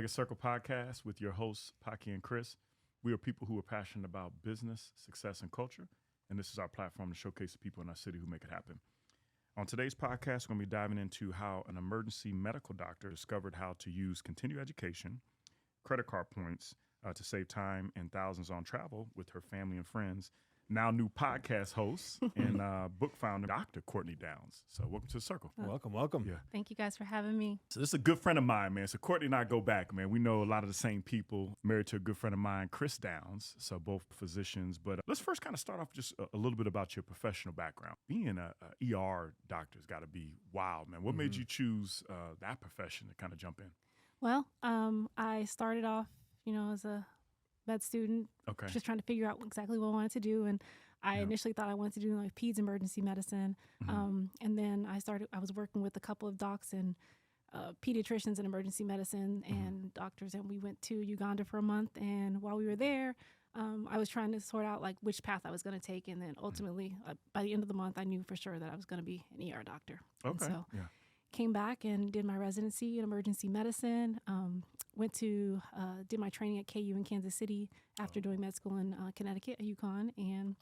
Vegas Circle podcast with your hosts, Paki and Chris. We are people who are passionate about business, success, and culture, and this is our platform to showcase the people in our city who make it happen. On today's podcast, we're going to be diving into how an emergency medical doctor discovered how to use continuing education, credit card points to save time and thousands on travel with her family and friends. Now new podcast host and book founder, Dr. Courtney Downes. So welcome to the Circle. Welcome. Yeah. Thank you guys for having me. So this is a good friend of mine, man. So Courtney and I go back, man. We know a lot of the same people, married to a good friend of mine, Chris Downes. So both physicians. But let's first kind of start off just a little bit about your professional background. Being a ER doctor's got to be wild, man. What made you choose that profession to kind of jump in? Well, I started off, as a med student, just trying to figure out exactly what I wanted to do. And I initially thought I wanted to do like peds emergency medicine. And then I was working with a couple of docs and pediatricians in emergency medicine and doctors. And we went to Uganda for a month. And while we were there, I was trying to sort out like which path I was going to take. And then ultimately, by the end of the month, I knew for sure that I was going to be an ER doctor. And so came back and did my residency in emergency medicine. Went to, did my training at KU in Kansas City after doing med school in Connecticut at UConn, and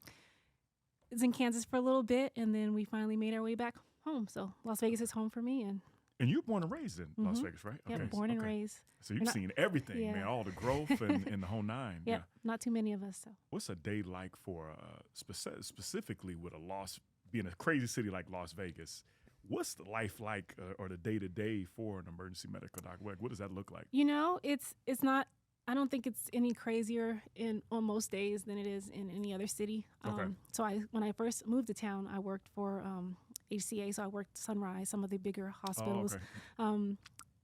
was in Kansas for a little bit, and then we finally made our way back home. So Las Vegas is home for me. And you were born and raised in Las Vegas, right? Yeah, born and raised. So you've seen everything, man, all the growth and the whole nine. Yep, not too many of us. So what's a day like for, specifically with being a crazy city like Las Vegas? What's the life like or the day-to-day for an emergency medical doctor? What does that look like? It's not, I don't think it's any crazier on most days than it is in any other city. So when I first moved to town, I worked for HCA, so I worked Sunrise, some of the bigger hospitals.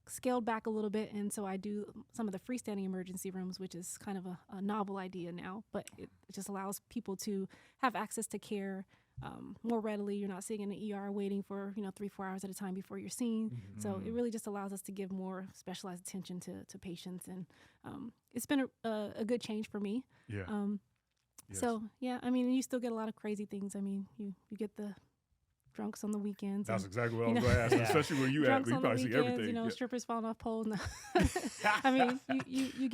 Scaled back a little bit, and so I do some of the freestanding emergency rooms, which is kind of a novel idea now, but it just allows people to have access to care more readily. You're not sitting in the ER waiting for 3-4 hours at a time before you're seen. So it really just allows us to give more specialized attention to patients, and it's been a good change for me. Yes. So you still get a lot of crazy things. You get the drunks on the weekends. That's exactly what I was going to ask, especially where you at. You probably see everything. Strippers falling off poles. You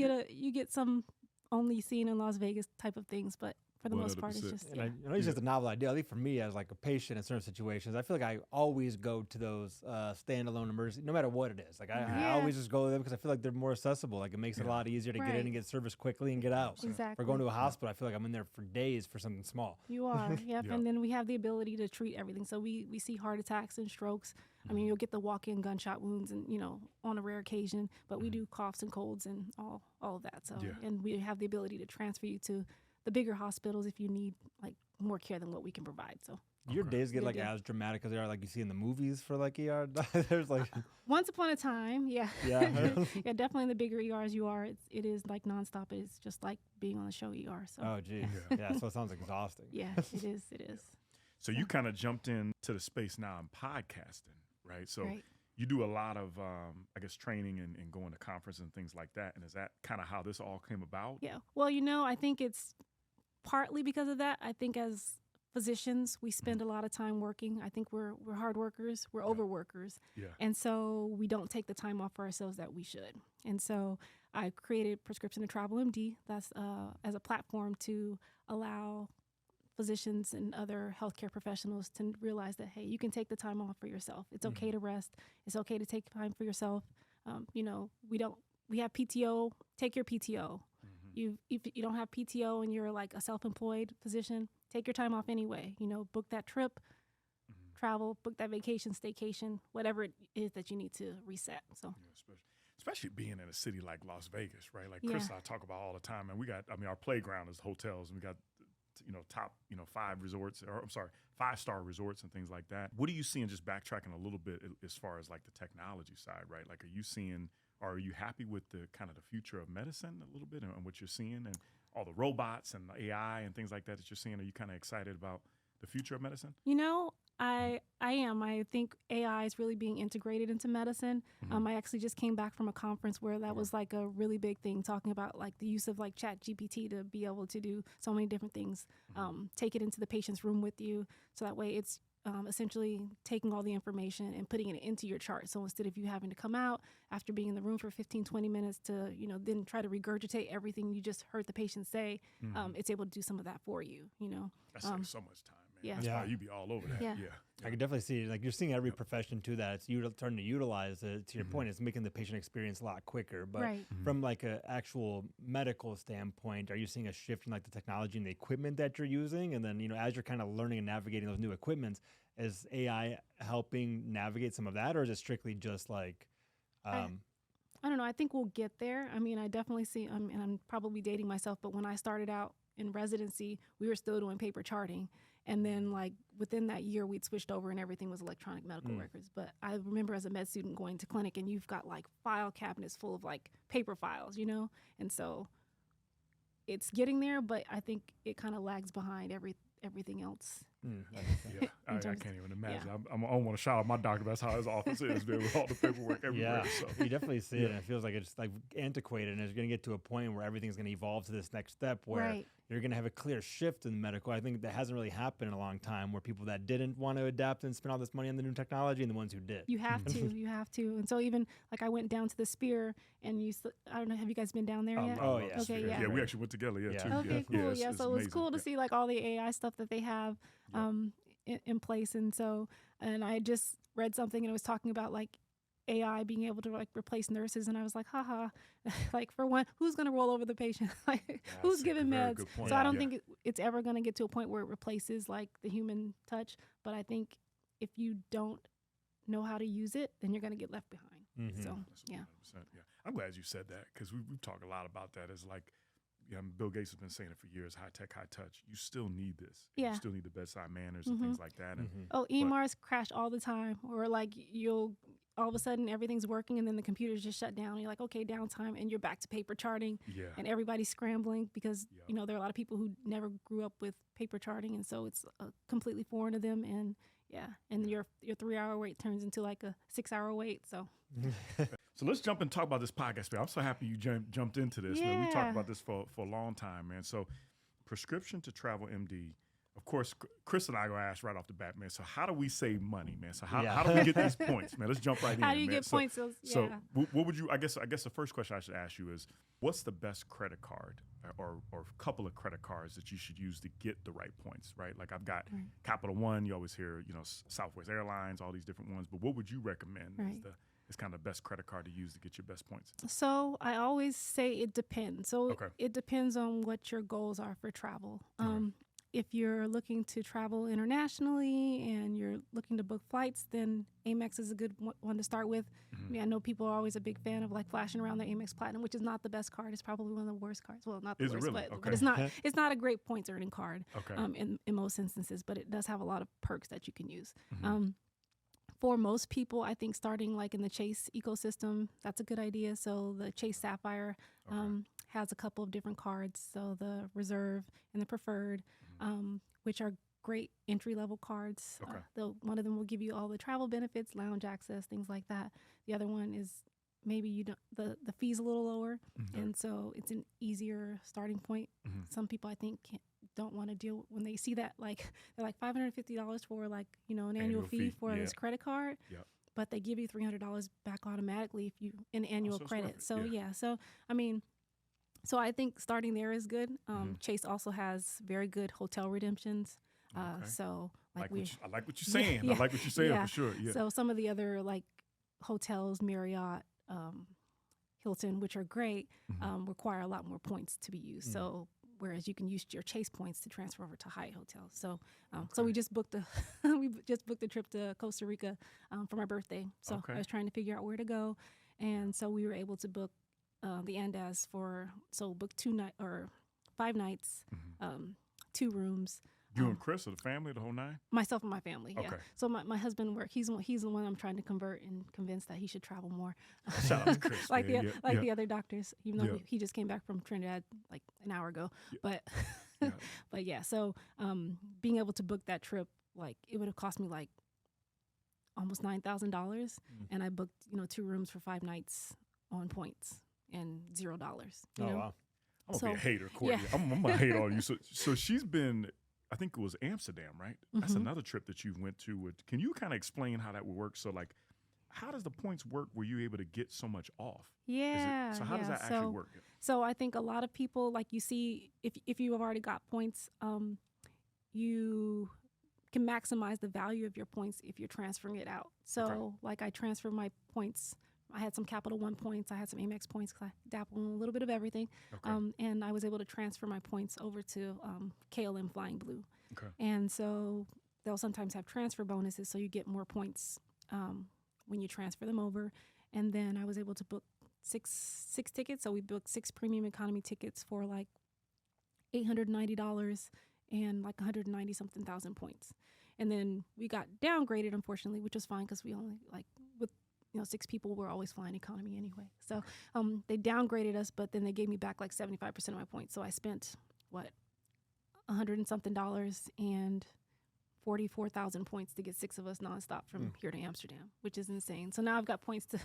get some only seen in Las Vegas type of things, but for the most part, it's just. And I know it's just a novel idea. At least for me, as like a patient in certain situations, I feel like I always go to those standalone emergency, no matter what it is. Like I always just go to them because I feel like they're more accessible. Like it makes it a lot easier to get in and get service quickly and get out. Exactly. For going to a hospital, I feel like I'm in there for days for something small. You are, yep. And then we have the ability to treat everything. So we see heart attacks and strokes. You'll get the walk-in gunshot wounds and, on a rare occasion, but we do coughs and colds and all of that. So, and we have the ability to transfer you to the bigger hospitals if you need like more care than what we can provide. So your days get like as dramatic as they are like you see in the movies for like ER. There's like once upon a time, definitely in the bigger ERs you are. It is like nonstop. It's just like being on the show ER. So oh geez, so it sounds exhausting. Yeah, it is. It is. So you kind of jumped into the space now in podcasting, right? So you do a lot of, training and going to conferences and things like that. And is that kind of how this all came about? Yeah. Well, I think it's partly because of that. I think as physicians, we spend a lot of time working. I think we're hard workers. We're overworkers. Yeah. And so we don't take the time off for ourselves that we should. And so I created Prescription to Travel MD. That's as a platform to allow physicians and other healthcare professionals to realize that, hey, you can take the time off for yourself. It's okay to rest. It's okay to take time for yourself. We have PTO, take your PTO. If you don't have PTO and you're like a self-employed physician, take your time off anyway. Book that trip, travel, book that vacation, staycation, whatever it is that you need to reset. So, especially being in a city like Las Vegas, right? Like Chris and I talk about all the time, and we got, our playground is hotels, and we got top 5-star resorts and things like that. What are you seeing, just backtracking a little bit as far as like the technology side, right? Like are you happy with the kind of the future of medicine a little bit and what you're seeing and all the robots and the AI and things like that you're seeing? Are you kind of excited about the future of medicine? I am. I think AI is really being integrated into medicine. I actually just came back from a conference where that was like a really big thing, talking about like the use of like ChatGPT to be able to do so many different things. Take it into the patient's room with you, so that way it's essentially taking all the information and putting it into your chart. So instead of you having to come out after being in the room for 15, 20 minutes to, then try to regurgitate everything you just heard the patient say, it's able to do some of that for you, That saves so much time, man. Yeah. That's why you be all over that. Yeah. I can definitely see, like, you're seeing every profession to that. It's starting to utilize it. To your point, it's making the patient experience a lot quicker. But from like an actual medical standpoint, are you seeing a shift in like the technology and the equipment that you're using? And then, as you're kind of learning and navigating those new equipments, is AI helping navigate some of that, or is it strictly just like, I don't know. I think we'll get there. I mean, I definitely see, and I'm probably dating myself, but when I started out in residency, we were still doing paper charting. And then like within that year, we'd switched over and everything was electronic medical records. But I remember as a med student going to clinic and you've got like file cabinets full of like paper files, And so it's getting there, but I think it kind of lags behind everything else. I can't even imagine. I don't want to shout out my doctor, but that's how his office is, man, with all the paperwork everywhere. So. You definitely see it, and it feels like it's like antiquated, and it's going to get to a point where everything's going to evolve to this next step where you're going to have a clear shift in medical. I think that hasn't really happened in a long time, where people that didn't want to adapt and spend all this money on the new technology and the ones who did. You have to. And so even like I went down to the Spear, and I don't know, have you guys been down there yet? Oh, yeah. Okay, yeah, we actually went together, too. Okay, cool. Yeah, so it was cool to see like all the AI stuff that they have in place. And so, and I just read something and it was talking about like AI being able to like replace nurses, and I was like, haha, like for one, who's going to roll over the patient? Like who's giving meds? So I don't think it's ever going to get to a point where it replaces like the human touch. But I think if you don't know how to use it, then you're going to get left behind. So yeah. I'm glad you said that, because we've talked a lot about that as like, Bill Gates has been saying it for years, high tech, high touch. You still need this. Yeah. You still need the bedside manners and things like that. And, EMRs crash all the time, or like you'll all of a sudden everything's working and then the computer's just shut down. And you're like, okay, downtime, and you're back to paper charting. And everybody's scrambling because, there are a lot of people who never grew up with paper charting. And so it's completely foreign to them. And your 3-hour wait turns into like a 6-hour wait. So. So let's jump and talk about this podcast, man. I'm so happy you jumped into this, man. We talked about this for a long time, man. So prescription to travel MD. Of course, Chris and I are going to ask right off the bat, man. So how do we save money, man? So how do we get these points, man? Let's jump right in, How do you get points? So what would you, I guess the first question I should ask you is, what's the best credit card or a couple of credit cards that you should use to get the right points, right? Like I've got Capital One. You always hear, Southwest Airlines, all these different ones. But what would you recommend is kind of the best credit card to use to get your best points? So I always say it depends. So it depends on what your goals are for travel. If you're looking to travel internationally and you're looking to book flights, then Amex is a good one to start with. I mean, I know people are always a big fan of like flashing around their Amex Platinum, which is not the best card. It's probably one of the worst cards. Well, not the worst, really? But it's not a great points earning card in most instances, but it does have a lot of perks that you can use. For most people, I think starting like in the Chase ecosystem, that's a good idea. So the Chase Sapphire has a couple of different cards. So the Reserve and the Preferred, which are great entry-level cards. One of them will give you all the travel benefits, lounge access, things like that. The other one is maybe you don't, the fee's a little lower, and so it's an easier starting point. Some people, I think, don't want to deal when they see that, like they're like $550 for like an annual fee for this credit card, but they give you $300 back automatically if you in annual credit. So so I mean, so I think starting there is good. Chase also has very good hotel redemptions. So I like what you're saying. I like what you're saying for sure. So some of the other like hotels, Marriott, Hilton, which are great, require a lot more points to be used. So whereas you can use your Chase points to transfer over to Hyatt hotels. So so we just booked a trip to Costa Rica for my birthday. So I was trying to figure out where to go, and so we were able to book the Andaz book 5 nights, 2 rooms. You and Chris, or the family, the whole nine? Myself and my family, yeah. So my husband works. He's the one I'm trying to convert and convince that he should travel more. Shout out to Chris, the other doctors, even though he just came back from Trinidad like an hour ago. But but so being able to book that trip, like it would have cost me like almost $9,000, and I booked 2 rooms for 5 nights on points and $0. Wow. I'm gonna be a hater, Courtney. I'm gonna hate on you. So she's been I think it was Amsterdam, right? That's another trip that you went to. Can you kind of explain how that would work? So like, how does the points work? Were you able to get so much off? Yeah. So how does that actually work? So I think a lot of people, like you see, if you have already got points, you can maximize the value of your points if you're transferring it out. So like I transfer my points. I had some Capital One points. I had some Amex points because I dabble in a little bit of everything. And I was able to transfer my points over to KLM Flying Blue. And so they'll sometimes have transfer bonuses, so you get more points when you transfer them over. And then I was able to book six tickets. So we booked 6 premium economy tickets for like $890 and like 190 something thousand points. And then we got downgraded, unfortunately, which was fine because we only like with 6 people were always flying economy anyway. So they downgraded us, but then they gave me back like 75% of my points. So I spent $100 and something and 44,000 points to get 6 of us nonstop from here to Amsterdam, which is insane. So now I've got points to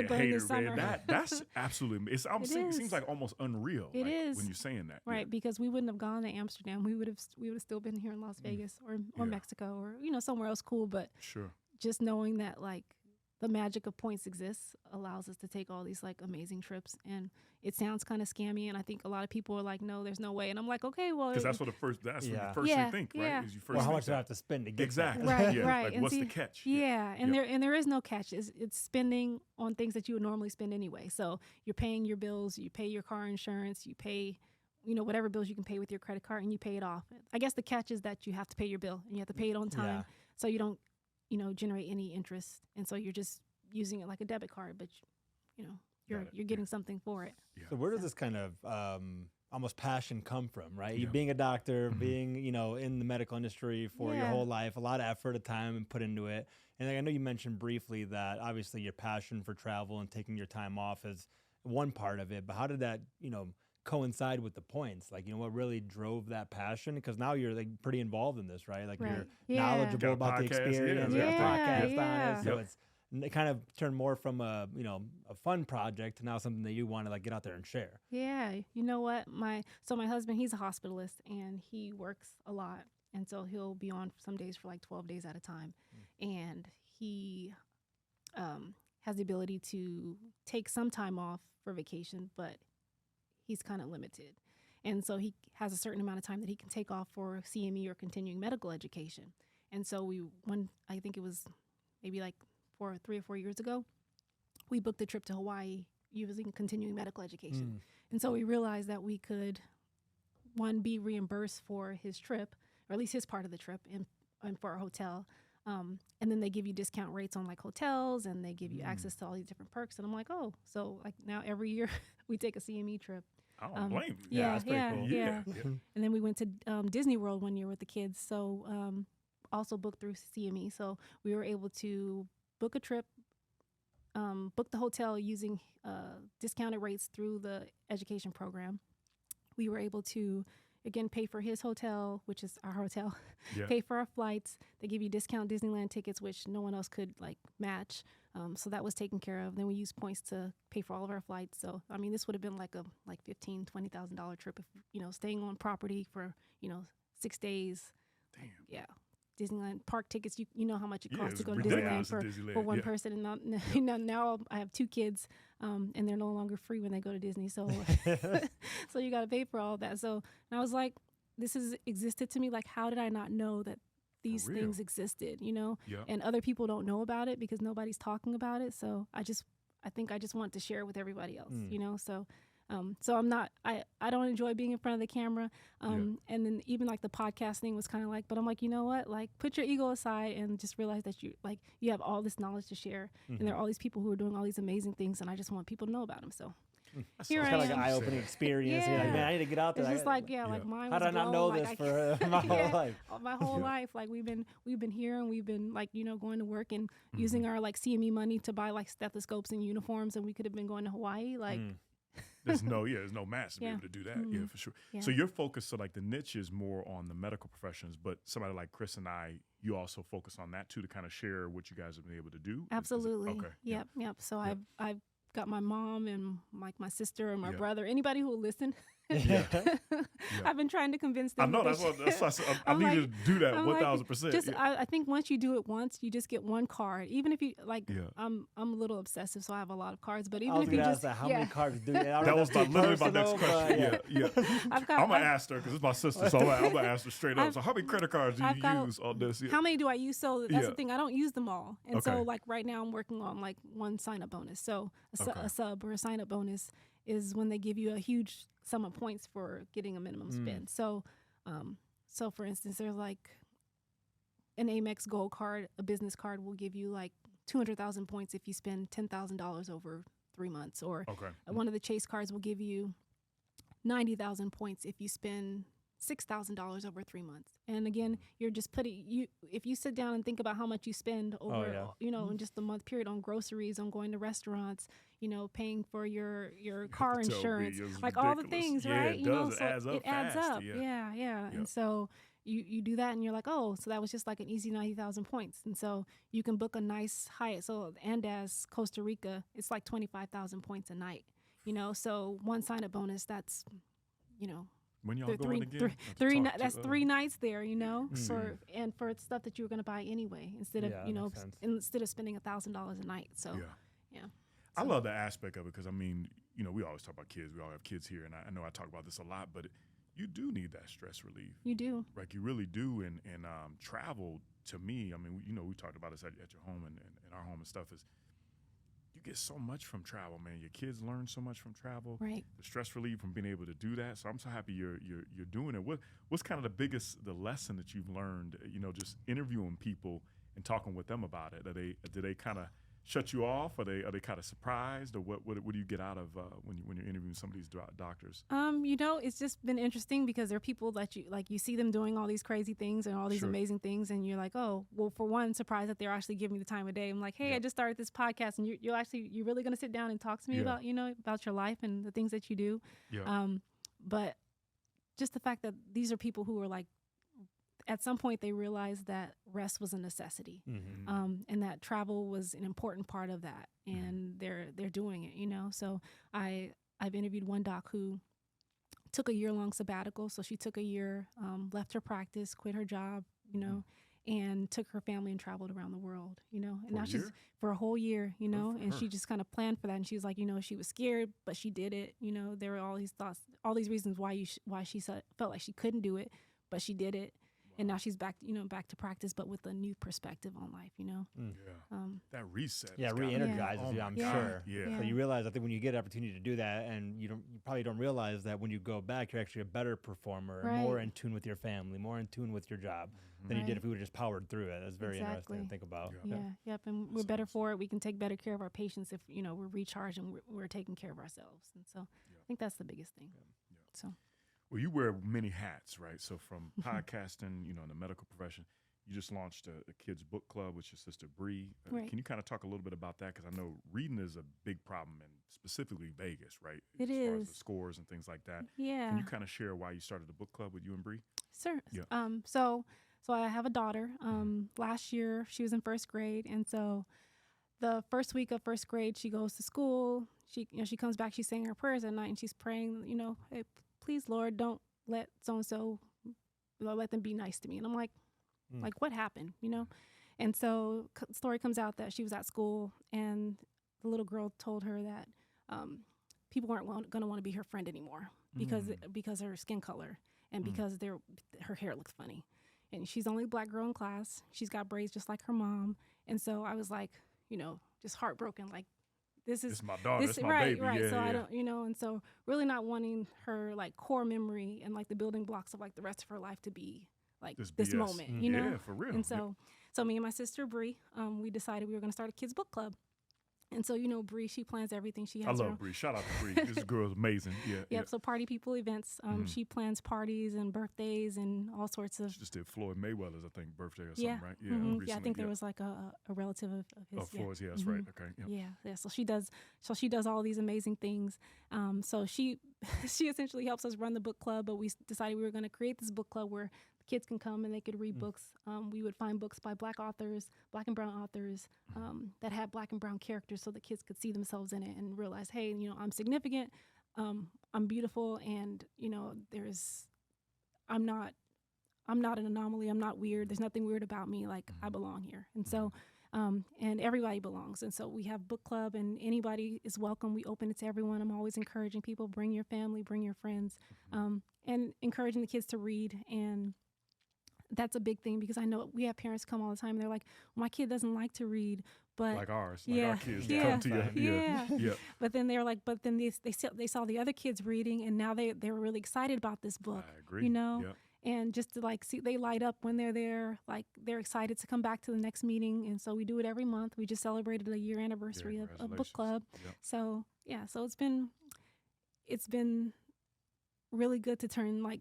burn this summer. That's absolutely. It seems like almost unreal. It is when you're saying that, right? Because we wouldn't have gone to Amsterdam. We would have still been here in Las Vegas or Mexico or somewhere else cool. But just knowing that like the magic of points exists allows us to take all these like amazing trips. And it sounds kind of scammy, and I think a lot of people are like, no, there's no way. And I'm like, okay, well, because that's what the first thing think, right? Is you first how much do I have to spend to get exactly right? Like, what's the catch? And there is no catch. It's spending on things that you would normally spend anyway. So you're paying your bills, you pay your car insurance, you pay whatever bills you can pay with your credit card, and you pay it off. I guess the catch is that you have to pay your bill and you have to pay it on time, so you don't generate any interest, and so you're just using it like a debit card, but you're getting something for it. So where does this kind of almost passion come from, right? You being a doctor, being in the medical industry for your whole life, a lot of effort and time and put into it. And I know you mentioned briefly that obviously your passion for travel and taking your time off is one part of it, but how did that coincide with the points? Like, what really drove that passion? Because now you're like pretty involved in this, right? Like you're knowledgeable about the experience. You have a podcast on it, so it kind of turned more from a fun project to now something that you want to like get out there and share. Yeah, you know what? My husband, he's a hospitalist and he works a lot, and so he'll be on some days for like 12 days at a time, and he has the ability to take some time off for vacation, but he's kind of limited. And so he has a certain amount of time that he can take off for CME or continuing medical education. And so I think it was maybe like 3 or 4 years ago, we booked a trip to Hawaii using continuing medical education. And so we realized that we could, one, be reimbursed for his trip, or at least his part of the trip, and for our hotel. And then they give you discount rates on like hotels, and they give you access to all these different perks. And I'm like, oh, so like now every year we take a CME trip. I don't blame you. That's pretty cool. Yeah. And then we went to Disney World one year with the kids. So also booked through CME. So we were able to book a trip, book the hotel using discounted rates through the education program. We were able to, again, pay for his hotel, which is our hotel, pay for our flights. They give you discount Disneyland tickets, which no one else could like match. So that was taken care of. Then we used points to pay for all of our flights. So, I mean, this would have been like a $15,000, $20,000 trip if, staying on property for, 6 days. Damn. Yeah. Disneyland park tickets, you know how much it costs to go to Disneyland for one person, and now I have 2 kids, and they're no longer free when they go to Disney, so so you got to pay for all of that. So and I was like, this has existed to me. Like, how did I not know that these things existed? And other people don't know about it because nobody's talking about it. So I think I just want to share it with everybody else. So. So I don't enjoy being in front of the camera. And then even like the podcasting was kind of like, but I'm like, you know what? Like, put your ego aside and just realize that you have all this knowledge to share. And there are all these people who are doing all these amazing things, and I just want people to know about them. So here I am. It's kind of like an eye-opening experience. You're like, man, I need to get out there. It's just like, like mine was how did I not know this for my whole life? My whole life. Like we've been here, and we've been like, going to work and using our like CME money to buy like stethoscopes and uniforms, and we could have been going to Hawaii. Like, there's no match to be able to do that. Yeah, for sure. Yeah. So your focus, so like the niche is more on the medical professions, but somebody like Chris and I, you also focus on that too, to kind of share what you guys have been able to do. Absolutely. Okay. Yep. So I've got my mom and like my sister and my brother, anybody who will listen. Yeah. I've been trying to convince them. I know that's what I need to do that 1,000%. I think once you do it once, you just get one card. Even if you like, I'm a little obsessive, so I have a lot of cards. But even if you just how many cards do you? That was literally my next question. Yeah. I'm gonna ask her because it's my sister, so I'm gonna ask her straight up. So how many credit cards do you use on this? How many do I use? So that's the thing. I don't use them all, and so like right now I'm working on like one sign up bonus. So a sub or a sign up bonus is when they give you a huge sum of points for getting a minimum spend. So for instance, there's like an Amex Gold card, a business card will give you like 200,000 points if you spend $10,000 over 3 months, or one of the Chase cards will give you 90,000 points if you spend $6,000 over 3 months. And again, you're just if you sit down and think about how much you spend over, in just a month period on groceries, on going to restaurants, paying for your car insurance, like all the things, right? It adds up. Yeah. And so you do that and you're like, oh, so that was just like an easy 90,000 points. And so you can book a nice Hyatt. So Andaz, Costa Rica, it's like 25,000 points a night, so one sign up bonus, that's, when y'all going again? That's 3 nights there, for stuff that you were going to buy anyway, instead of instead of spending $1,000 a night. So I love that aspect of it because we always talk about kids. We all have kids here, and I know I talk about this a lot, but you do need that stress relief. You do, like you really do, and travel to me. We talked about this at your home and our home and stuff is. You get so much from travel, man. Your kids learn so much from travel. Right. The stress relief from being able to do that. So I'm so happy you're doing it. What's kind of the lesson that you've learned? Just interviewing people and talking with them about it. Do they kind of shut you off? Are they kind of surprised, or what do you get out of when you're interviewing some of these doctors? It's just been interesting because there are people that you see them doing all these crazy things and all these amazing things, and you're like, oh, well, for one, surprised that they're actually giving me the time of day. I'm like, hey, I just started this podcast, and you're really going to sit down and talk to me about about your life and the things that you do. Yeah. But just the fact that these are people who are like, at some point they realized that rest was a necessity, and that travel was an important part of that, and they're doing it, So I've interviewed one doc who took a year-long sabbatical. So she took a year, left her practice, quit her job, and took her family and traveled around the world, and now she's for a whole year, and she just kind of planned for that. And she was like, she was scared, but she did it. There were all these thoughts, all these reasons why she felt like she couldn't do it, but she did it. And now she's back, back to practice, but with a new perspective on life, that reset. Yeah, re-energizes you, I'm sure. Yeah. So you realize, I think, when you get an opportunity to do that, and you probably don't realize that when you go back, you're actually a better performer, more in tune with your family, more in tune with your job than you did if we would have just powered through it. That's very interesting to think about. Yep. And we're better for it. We can take better care of our patients if, we're recharged and we're taking care of ourselves. And so I think that's the biggest thing. So. Well, you wear many hats, right? So from podcasting, in the medical profession, you just launched a kids book club with your sister Bree. Can you kind of talk a little bit about that? Because I know reading is a big problem in specifically Vegas, right? It as far is. as the scores and things like that. Yeah. Can you kind of share why you started the book club with you and Bree? Sure. Yeah. So I have a daughter. Last year she was in first grade, and so the first week of first grade she goes to school. She comes back. She's saying her prayers at night, and she's praying. Hey, please, Lord, don't let so-and-so, let them be nice to me. And I'm like, what happened, And so story comes out that she was at school, and the little girl told her that people weren't going to want to be her friend anymore because of her skin color and because her hair looks funny. And she's the only black girl in class. She's got braids just like her mom. And so I was like, just heartbroken, like, this is my daughter, this is my baby. Right. So I don't, and so really not wanting her like core memory and like the building blocks of like the rest of her life to be like this moment, Yeah, for real. And so me and my sister Bree, we decided we were going to start a kids book club. And so, Bree, she plans everything. She has I love Bree. Shout out to Bree. This girl's amazing. Yeah. So party people events. She plans parties and birthdays and all sorts of. She just did Floyd Mayweather's, I think, birthday or something, right? Yeah. Yeah, I think there was like a relative of his. Oh, Floyd's. Yeah, that's right. Okay. Yep. Yeah. So she does all these amazing things. So she essentially helps us run the book club. But we decided we were going to create this book club where kids can come and they could read books. We would find books by black and brown authors that had black and brown characters so the kids could see themselves in it and realize, hey, I'm significant. I'm beautiful, and I'm not an anomaly. I'm not weird. There's nothing weird about me. Like, I belong here. And so, and everybody belongs. And so we have book club, and anybody is welcome. We open it to everyone. I'm always encouraging people, bring your family, bring your friends, and encouraging the kids to read. And that's a big thing, because I know we have parents come all the time and they're like, my kid doesn't like to read, but like ours, like our kids come to you. Yeah. But then they're like, but then they saw the other kids reading, and now they were really excited about this book. I agree. Yep. And just to like see, they light up when they're there, like they're excited to come back to the next meeting. And so we do it every month. We just celebrated a year anniversary of book club. Yep. So so it's been really good to turn like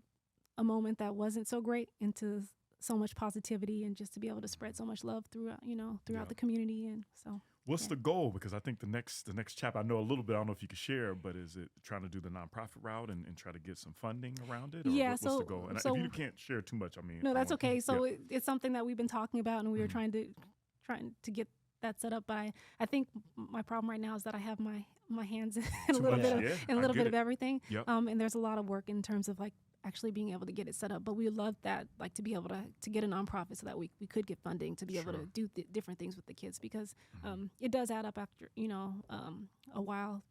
a moment that wasn't so great into so much positivity, and just to be able to spread so much love throughout the community. And so what's the goal? Because I think the next chapter, I know a little bit, I don't know if you can share, but is it trying to do the nonprofit route and try to get some funding around it? Or what's the goal? And if you can't share too much, I mean. No, that's okay. So it's something that we've been talking about, and we were trying to get that set up. But I think my problem right now is that I have my hands in a little bit of everything. Yep. And there's a lot of work in terms of like actually being able to get it set up. But we would love that, like, to be able to get a nonprofit so that we could get funding to be able to do different things with the kids, because it does add up after a while,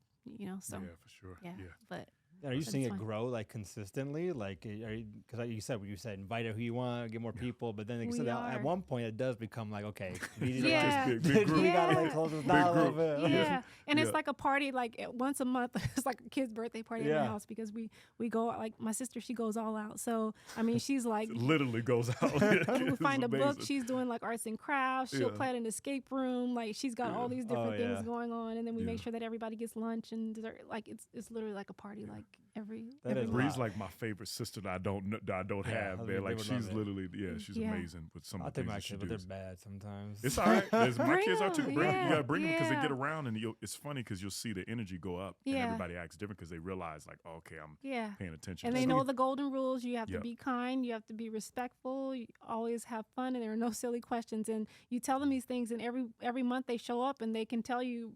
so yeah, for sure. Yeah. But are you seeing it grow like consistently? Like, because you said invite who you want, get more people, but then at one point it does become like, okay, we big group. We gotta like close this down a little bit. Yeah, and it's like a party, like once a month. It's like a kid's birthday party at my house, because we go, like my sister, she goes all out. So I mean, she's like literally goes out. We find a book. She's doing like arts and crafts. She'll play at an escape room. Like, she's got all these different things going on, and then we make sure that everybody gets lunch and dessert. Like, it's literally like a party. Like every Bree's like my favorite sister that I don't have, man. Like, she's literally she's amazing with some of the things that she but does. they're bad sometimes. It's all right. My kids are too. You gotta bring them, because they Yeah. get around, and it's funny because you'll see the energy go up, and everybody acts different because they realize, like, oh, okay, I'm paying attention. And they know the golden rules. You have to be kind. You have to be respectful. You always have fun, and there are no silly questions. And you tell them these things, and every month they show up and they can tell you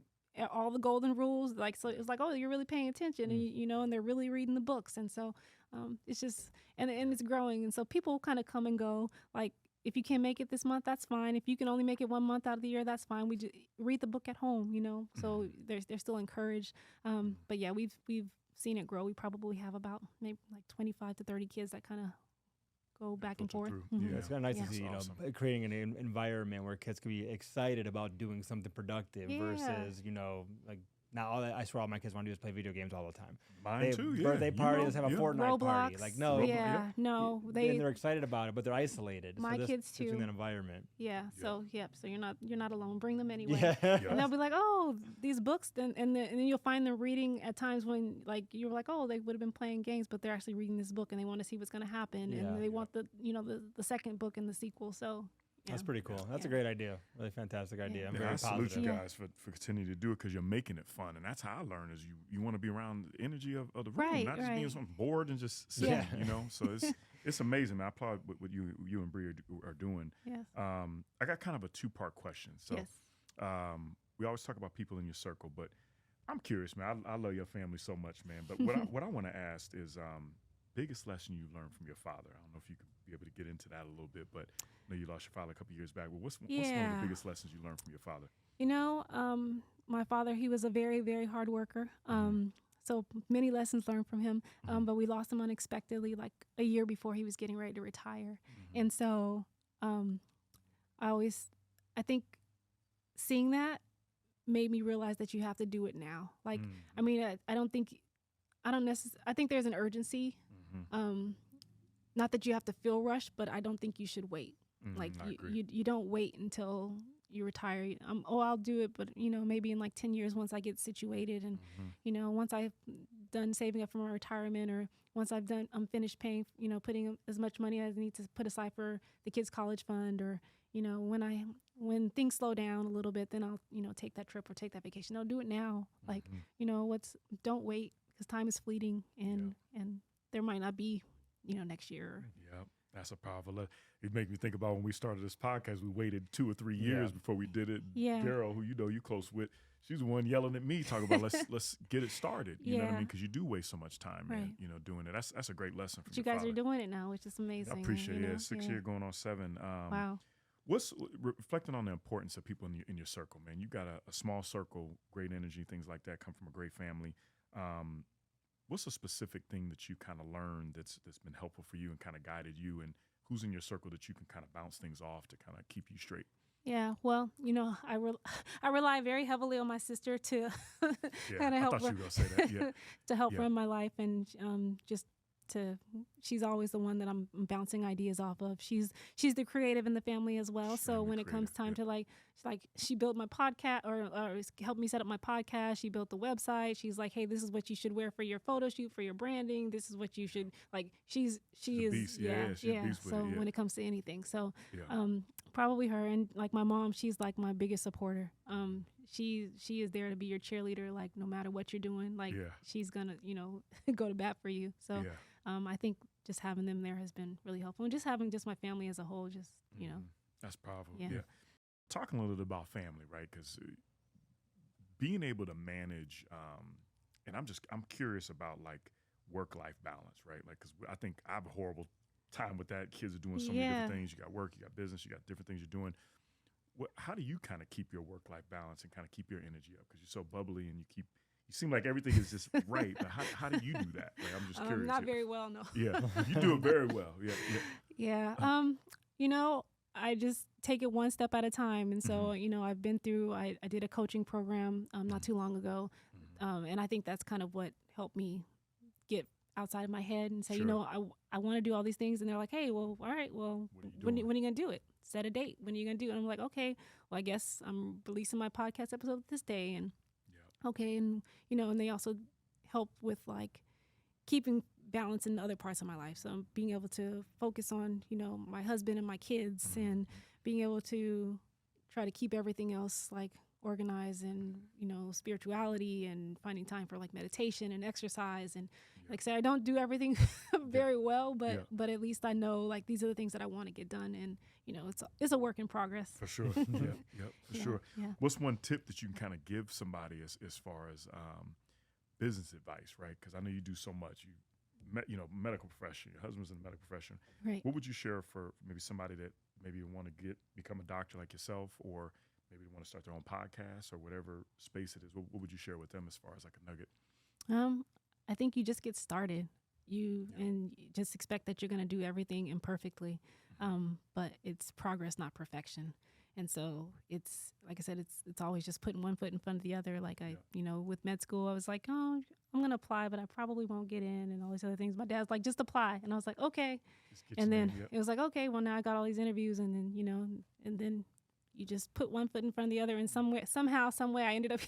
all the golden rules. Like, so it's like, oh, you're really paying attention, and and they're really reading the books. And so it's just and it's growing. And so people kind of come and go. Like, if you can't make it this month, that's fine. If you can only make it 1 month out of the year, that's fine. We just read the book at home, So they're still encouraged. But yeah, we've seen it grow. We probably have about maybe like 25 to 30 kids that kind of go back and forth. Yeah, it's kind of nice to see, creating an environment where kids can be excited about doing something productive versus, like, now all I swear all my kids want to do is play video games all the time. Mine too, yeah. Birthday parties, have a Fortnite party. Roblox. Like, no. No. And they're excited about it, but they're isolated. My kids too. In that environment. Yeah. So so you're not alone. Bring them anyway. And they'll be like, oh, these books, and then you'll find them reading at times when, like, you're like, oh, they would have been playing games, but they're actually reading this book, and they want to see what's going to happen, and they want the second book and the sequel. So. Yeah. That's pretty cool. That's a great idea. Really fantastic idea. I'm very I positive. salute you guys for continuing to do it, because you're making it fun, and that's how I learn. Is you want to be around the energy of the room, not just being something bored and just sitting. So it's amazing, man. I applaud what you and Bree are doing. Yes. I got kind of a 2-part question. So we always talk about people in your circle, but I'm curious, man. I love your family so much, man. But what I want to ask is biggest lesson you learned from your father. I don't know if you could be able to get into that a little bit, but I know you lost your father a couple years back. But what's one of the biggest lessons you learned from your father? My father, he was a very, very hard worker. So many lessons learned from him. But we lost him unexpectedly, like a year before he was getting ready to retire. And so I think seeing that made me realize that you have to do it now. Like, I mean, I think there's an urgency. Not that you have to feel rushed, but I don't think you should wait. Like, you don't wait until you retire. I'll do it, but maybe in like 10 years, once I get situated, and once I've done saving up for my retirement, or once I'm finished paying, putting as much money as I need to put aside for the kids' college fund, or when things slow down a little bit, then I'll take that trip or take that vacation. No, do it now. Like, don't wait, because time is fleeting, and there might not be next year. That's a powerful. It makes me think about when we started this podcast. We waited 2 or 3 years before we did it. Yeah. Daryl, who you close with, she's the one yelling at me, talking about let's get it started. You know what I mean? Because you do waste so much time, man. You know, doing it. That's a great lesson from you guys are doing it now, which is amazing. I appreciate it. 6 years going on 7. Wow. What's reflecting on the importance of people in your circle, man? You got a small circle, great energy, things like that. Come from a great family. What's a specific thing that you kind of learned that's been helpful for you and kind of guided you, and who's in your circle that you can kind of bounce things off to kind of keep you straight? Yeah, well, you know, I rely very heavily on my sister to kind of help. I thought you were gonna say that. Yeah. To help run my life, and she's always the one that I'm bouncing ideas off of. She's the creative in the family as well. So when it comes time to like she built my podcast or helped me set up my podcast. She built the website. She's like, hey, this is what you should wear for your photo shoot, for your branding. This is what you should like. She is beast. So when it comes to anything, so probably her. And like my mom, she's like my biggest supporter. She is there to be your cheerleader, like no matter what you're doing, like she's gonna, go to bat for you. So I think just having them there has been really helpful, and just having just my family as a whole, just that's powerful. Yeah. Talking a little bit about family, right? Because being able to manage, and I'm curious about like work-life balance, right? Like, because I think I have a horrible time with that. Kids are doing so many different things. You got work, you got business, you got different things you're doing. How do you kind of keep your work-life balance and kind of keep your energy up? Because you're so bubbly and you seem like everything is just right. But how do you do that? Like, I'm just curious. Not very well, no. Yeah, you do it very well. Yeah. I just take it one step at a time. And so, I've been through, I did a coaching program not too long ago. And I think that's kind of what helped me get outside of my head and say, I want to do all these things. And they're like, hey, well, all right, well, when are you going to do it? Set a date. When are you going to do it? And I'm like, okay, well, I guess I'm releasing my podcast episode this day. And okay. And, and they also help with like keeping balance in other parts of my life. So I'm being able to focus on, my husband and my kids and being able to try to keep everything else like organized and, spirituality and finding time for like meditation and exercise. And like I said, I don't do everything very well, but at least I know like these are the things that I want to get done. And, it's a work in progress. For sure. Sure. Yeah. What's one tip that you can kind of give somebody as far as business advice, right? Because I know you do so much. Medical profession, your husband's in the medical profession. Right. What would you share for maybe somebody that maybe want to become a doctor like yourself, or maybe want to start their own podcast or whatever space it is? What would you share with them as far as like a nugget? I think you just get started. And just expect that you're going to do everything imperfectly. But it's progress, not perfection. And so it's, like I said, it's always just putting one foot in front of the other. Like with med school, I was like, oh, I'm going to apply, but I probably won't get in and all these other things. My dad's like, just apply. And I was like, okay. And then it was like, okay, well, now I got all these interviews, and then, and then you just put one foot in front of the other, and somehow, some way I ended up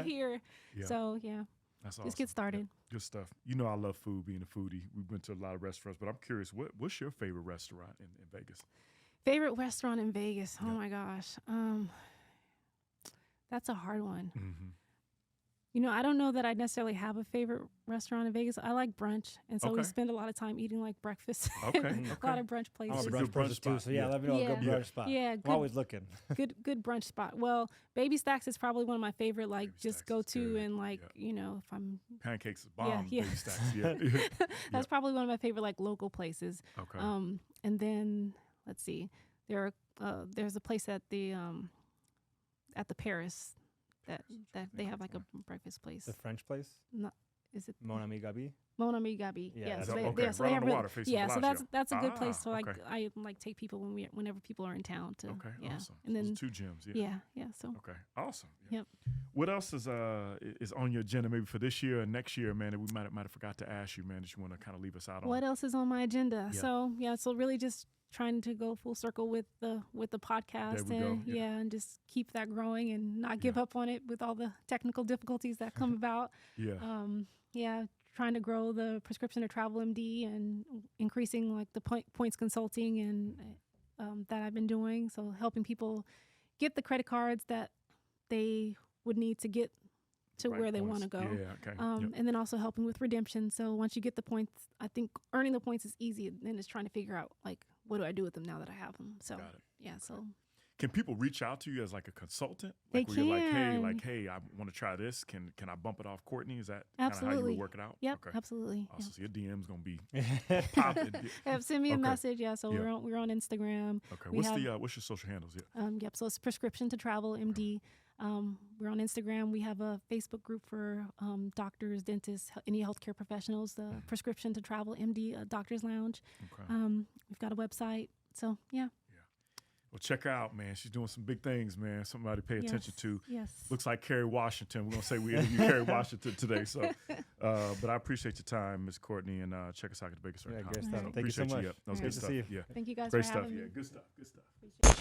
here. So, yeah. That's awesome. Just get started. Yeah. Good stuff. I love food, being a foodie. We've been to a lot of restaurants, but I'm curious, what's your favorite restaurant in Vegas? Favorite restaurant in Vegas? Oh my gosh. That's a hard one. Mm-hmm. I don't know that I necessarily have a favorite restaurant in Vegas. I like brunch, and so we spend a lot of time eating like breakfast. Okay. A lot of brunch places. Brunch too. So let me know a good brunch spot. Yeah, I'm always looking. good brunch spot. Well, Baby Stacks is probably one of my favorite. Like Baby just Stacks go is to good. and like if I'm pancakes is bomb. Yeah. Baby Stacks. Yeah. That's probably one of my favorite like local places. Okay. And then let's see, there's a place at the Paris. That they have like a breakfast place. The French place? No, is it Mon Ami Gabi? Mon Ami Gabi. Yeah. So right they on the water facing so that's a good place to like. Okay. I like take people whenever people are in town to. Okay. Yeah. Awesome. And then those 2 gyms. Yeah. So. Okay. Awesome. Yeah. Yep. What else is on your agenda maybe for this year and next year, man, that we might have forgot to ask you, man, that you want to kind of leave us out on? What else is on my agenda? Yeah. So really just trying to go full circle with the podcast and just keep that growing and not give up on it with all the technical difficulties that come about. Trying to grow the prescription to travel MD and increasing like the points consulting and that I've been doing. So helping people get the credit cards that they would need to get to where they want to go. Yeah, okay. And then also helping with redemption. So once you get the points, I think earning the points is easy. Then it's trying to figure out, like, what do I do with them now that I have them? So, yeah, so. Can people reach out to you as like a consultant? They Like, where can. you're like, hey, I want to try this. Can I bump it off Courtney? Is that kind of Absolutely. how you would work it out? Yep, Okay. absolutely. Awesome. So your DM's going to be popping. Send me a Okay. message. Yeah, so we're on Instagram. Okay. What's your social handles? Yeah. Yep. So it's Prescription to Travel MD. We're on Instagram. We have a Facebook group for doctors, dentists, any healthcare professionals. The Prescription to Travel MD Doctors Lounge. Okay. We've got a website. So yeah. Well, check her out, man. She's doing some big things, man. Somebody pay attention to. Yes. Looks like Kerry Washington. We're going to say we interviewed Kerry Washington today. So, but I appreciate your time, Ms. Courtney, and check us out at the Baker Circle. Yeah, great stuff. Right. Thank you so much. That was Great good to stuff. see you. Yeah. Thank you guys Great for stuff. having me. Yeah, good stuff. Good stuff. Appreciate it.